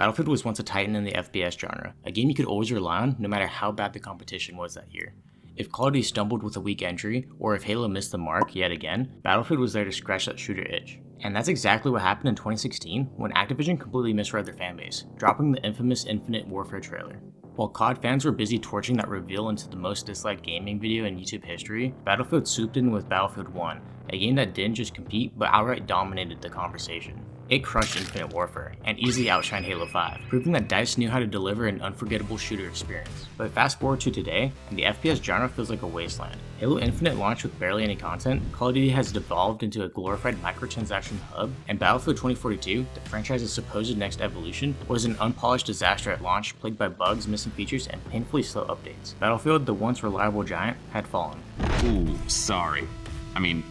Battlefield was once a titan in the FPS genre, a game you could always rely on no matter how bad the competition was that year. If Call of Duty stumbled with a weak entry, or if Halo missed the mark yet again, Battlefield was there to scratch that shooter itch. And that's exactly what happened in 2016 when Activision completely misread their fanbase, dropping the infamous Infinite Warfare trailer. While COD fans were busy torching that reveal into the most disliked gaming video in YouTube history, Battlefield swooped in with Battlefield 1, a game that didn't just compete but outright dominated the conversation. It crushed Infinite Warfare, and easily outshined Halo 5, proving that DICE knew how to deliver an unforgettable shooter experience. But fast forward to today, and the FPS genre feels like a wasteland. Halo Infinite launched with barely any content, Call of Duty has devolved into a glorified microtransaction hub, and Battlefield 2042, the franchise's supposed next evolution, was an unpolished disaster at launch plagued by bugs, missing features, and painfully slow updates. Battlefield, the once reliable giant, had fallen. Ooh, sorry.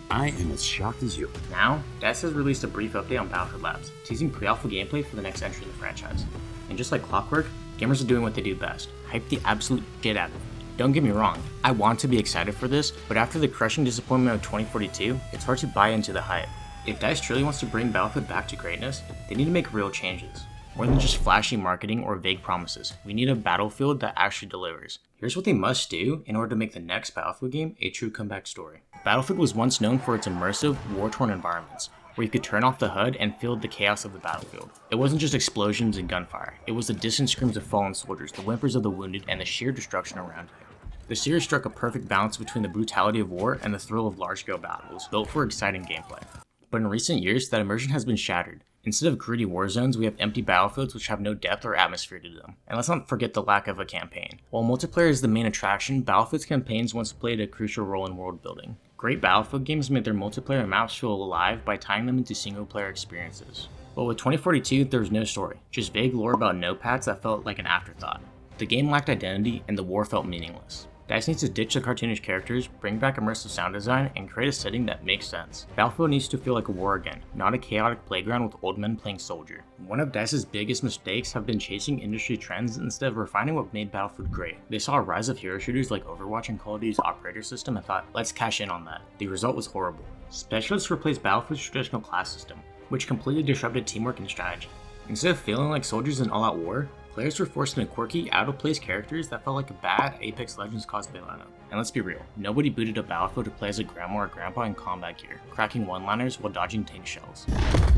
I am as shocked as you. Now, DICE has released a brief update on Battlefield Labs, teasing pre-alpha gameplay for the next entry in the franchise. And just like clockwork, gamers are doing what they do best, hype the absolute shit out of it. Don't get me wrong, I want to be excited for this, but after the crushing disappointment of 2042, it's hard to buy into the hype. If DICE truly wants to bring Battlefield back to greatness, they need to make real changes. More than just flashy marketing or vague promises, we need a Battlefield that actually delivers. Here's what they must do in order to make the next Battlefield game a true comeback story. Battlefield was once known for its immersive, war-torn environments, where you could turn off the HUD and feel the chaos of the battlefield. It wasn't just explosions and gunfire, it was the distant screams of fallen soldiers, the whimpers of the wounded, and the sheer destruction around you. The series struck a perfect balance between the brutality of war and the thrill of large-scale battles, built for exciting gameplay. But in recent years, that immersion has been shattered. Instead of gritty war zones, we have empty battlefields which have no depth or atmosphere to them. And let's not forget the lack of a campaign. While multiplayer is the main attraction, Battlefield's campaigns once played a crucial role in world building. Great Battlefield games made their multiplayer maps feel alive by tying them into single-player experiences. But with 2042, there was no story, just vague lore about notepads that felt like an afterthought. The game lacked identity, and the war felt meaningless. DICE needs to ditch the cartoonish characters, bring back immersive sound design, and create a setting that makes sense. Battlefield needs to feel like a war again, not a chaotic playground with old men playing soldier. One of DICE's biggest mistakes have been chasing industry trends instead of refining what made Battlefield great. They saw a rise of hero shooters like Overwatch and Call of Duty's operator system and thought, let's cash in on that. The result was horrible. Specialists replaced Battlefield's traditional class system, which completely disrupted teamwork and strategy. Instead of feeling like soldiers in all-out war, players were forced into quirky, out-of-place characters that felt like a bad Apex Legends cosplay lineup. And let's be real, nobody booted up Battlefield to play as a grandma or grandpa in combat gear, cracking one-liners while dodging tank shells.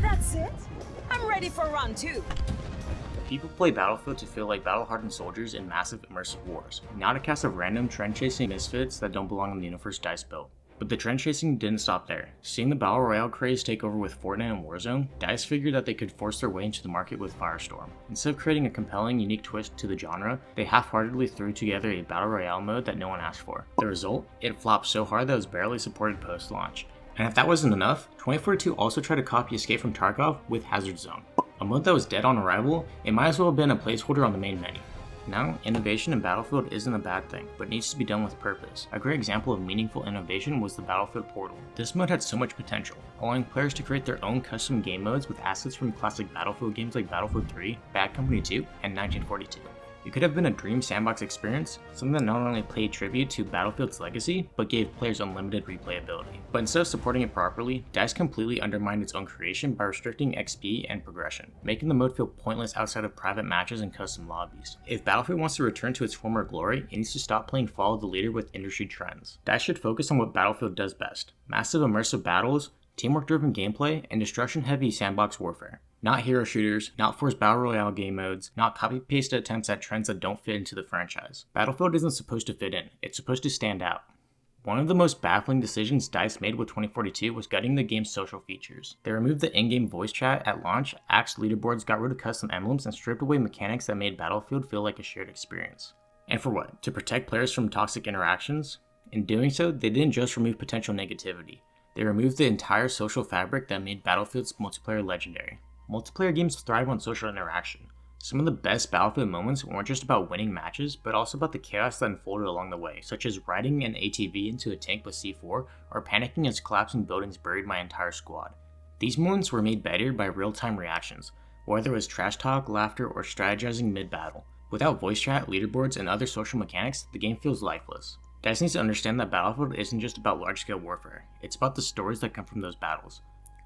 That's it? I'm ready for round 2. People play Battlefield to feel like battle-hardened soldiers in massive immersive wars, not a cast of random trend-chasing misfits that don't belong in the universe DICE built. But the trend chasing didn't stop there. Seeing the Battle Royale craze take over with Fortnite and Warzone, DICE figured that they could force their way into the market with Firestorm. Instead of creating a compelling, unique twist to the genre, they half-heartedly threw together a Battle Royale mode that no one asked for. The result? It flopped so hard that it was barely supported post-launch. And if that wasn't enough, 2042 also tried to copy Escape from Tarkov with Hazard Zone. A mode that was dead on arrival, it might as well have been a placeholder on the main menu. Now, innovation in Battlefield isn't a bad thing, but needs to be done with purpose. A great example of meaningful innovation was the Battlefield Portal. This mode had so much potential, allowing players to create their own custom game modes with assets from classic Battlefield games like Battlefield 3, Bad Company 2, and 1942. It could have been a dream sandbox experience, something that not only paid tribute to Battlefield's legacy, but gave players unlimited replayability. But instead of supporting it properly, DICE completely undermined its own creation by restricting XP and progression, making the mode feel pointless outside of private matches and custom lobbies. If Battlefield wants to return to its former glory, it needs to stop playing follow the leader with industry trends. DICE should focus on what Battlefield does best: massive immersive battles, teamwork-driven gameplay, and destruction-heavy sandbox warfare. Not hero shooters, not forced battle royale game modes, not copy-paste attempts at trends that don't fit into the franchise. Battlefield isn't supposed to fit in, it's supposed to stand out. One of the most baffling decisions DICE made with 2042 was gutting the game's social features. They removed the in-game voice chat at launch, axed leaderboards, got rid of custom emblems, and stripped away mechanics that made Battlefield feel like a shared experience. And for what? To protect players from toxic interactions? In doing so, they didn't just remove potential negativity. They removed the entire social fabric that made Battlefield's multiplayer legendary. Multiplayer games thrive on social interaction. Some of the best Battlefield moments weren't just about winning matches, but also about the chaos that unfolded along the way, such as riding an ATV into a tank with C4, or panicking as collapsing buildings buried my entire squad. These moments were made better by real-time reactions, whether it was trash talk, laughter, or strategizing mid-battle. Without voice chat, leaderboards, and other social mechanics, the game feels lifeless. DICE needs to understand that Battlefield isn't just about large-scale warfare, it's about the stories that come from those battles.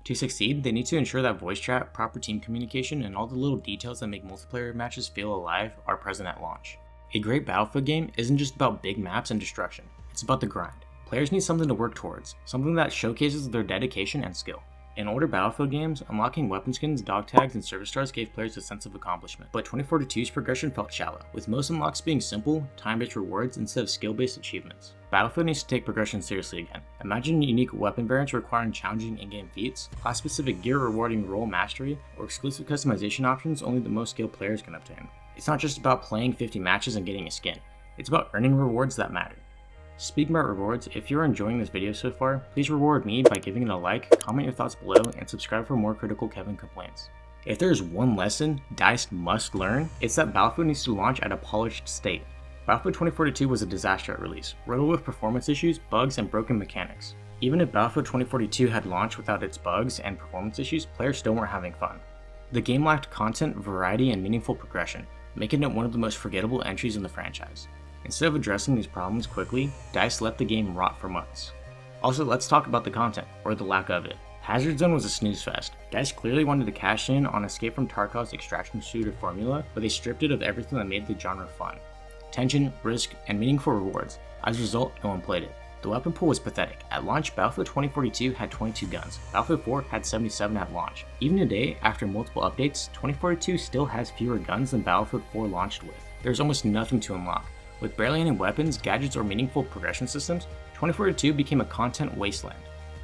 To succeed, they need to ensure that voice chat, proper team communication, and all the little details that make multiplayer matches feel alive are present at launch. A great Battlefield game isn't just about big maps and destruction, it's about the grind. Players need something to work towards, something that showcases their dedication and skill. In older Battlefield games, unlocking weapon skins, dog tags, and service stars gave players a sense of accomplishment, but 2042's progression felt shallow, with most unlocks being simple, time-based rewards instead of skill-based achievements. Battlefield needs to take progression seriously again. Imagine unique weapon variants requiring challenging in-game feats, class-specific gear rewarding role mastery, or exclusive customization options only the most skilled players can obtain. It's not just about playing 50 matches and getting a skin, it's about earning rewards that matter. Speaking about rewards, if you're enjoying this video so far, please reward me by giving it a like, comment your thoughts below, and subscribe for more Critical Kevin complaints. If there is one lesson DICE must learn, it's that Battlefield needs to launch at a polished state. Battlefield 2042 was a disaster at release, riddled with performance issues, bugs, and broken mechanics. Even if Battlefield 2042 had launched without its bugs and performance issues, players still weren't having fun. The game lacked content, variety, and meaningful progression, making it one of the most forgettable entries in the franchise. Instead of addressing these problems quickly, DICE let the game rot for months. Also, let's talk about the content, or the lack of it. Hazard Zone was a snooze fest. DICE clearly wanted to cash in on Escape from Tarkov's extraction shooter formula, but they stripped it of everything that made the genre fun. Tension, risk, and meaningful rewards. As a result, no one played it. The weapon pool was pathetic. At launch, Battlefield 2042 had 22 guns. Battlefield 4 had 77 at launch. Even today, after multiple updates, 2042 still has fewer guns than Battlefield 4 launched with. There's almost nothing to unlock. With barely any weapons, gadgets, or meaningful progression systems, 2042 became a content wasteland.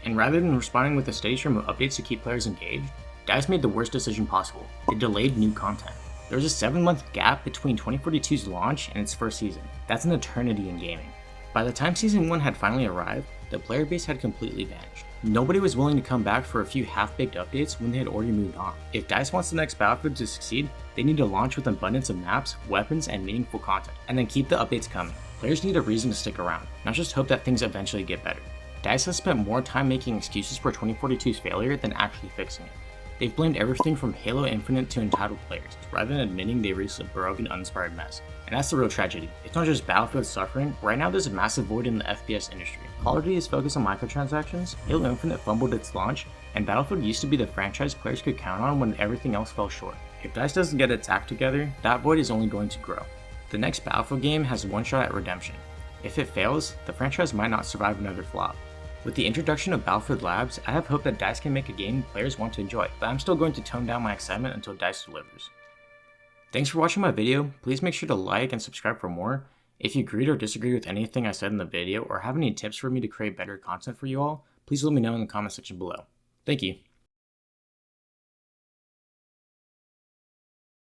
And rather than responding with a steady stream of updates to keep players engaged, DICE made the worst decision possible. They delayed new content. There was a 7-month gap between 2042's launch and its first season. That's an eternity in gaming. By the time Season 1 had finally arrived, the player base had completely vanished. Nobody was willing to come back for a few half-baked updates when they had already moved on. If DICE wants the next Battlefield to succeed, they need to launch with an abundance of maps, weapons, and meaningful content, and then keep the updates coming. Players need a reason to stick around, not just hope that things eventually get better. DICE has spent more time making excuses for 2042's failure than actually fixing it. They've blamed everything from Halo Infinite to entitled players, rather than admitting they released a broken, uninspired mess. And that's the real tragedy. It's not just Battlefield suffering, right now there's a massive void in the FPS industry. Call of Duty is focused on microtransactions, Halo Infinite fumbled its launch, and Battlefield used to be the franchise players could count on when everything else fell short. If DICE doesn't get its act together, that void is only going to grow. The next Battlefield game has one shot at redemption. If it fails, the franchise might not survive another flop. With the introduction of Battlefield Labs, I have hope that DICE can make a game players want to enjoy, but I'm still going to tone down my excitement until DICE delivers. Thanks for watching my video. Please make sure to like and subscribe for more. If you agreed or disagreed with anything I said in the video or have any tips for me to create better content for you all, please let me know in the comment section below. Thank you.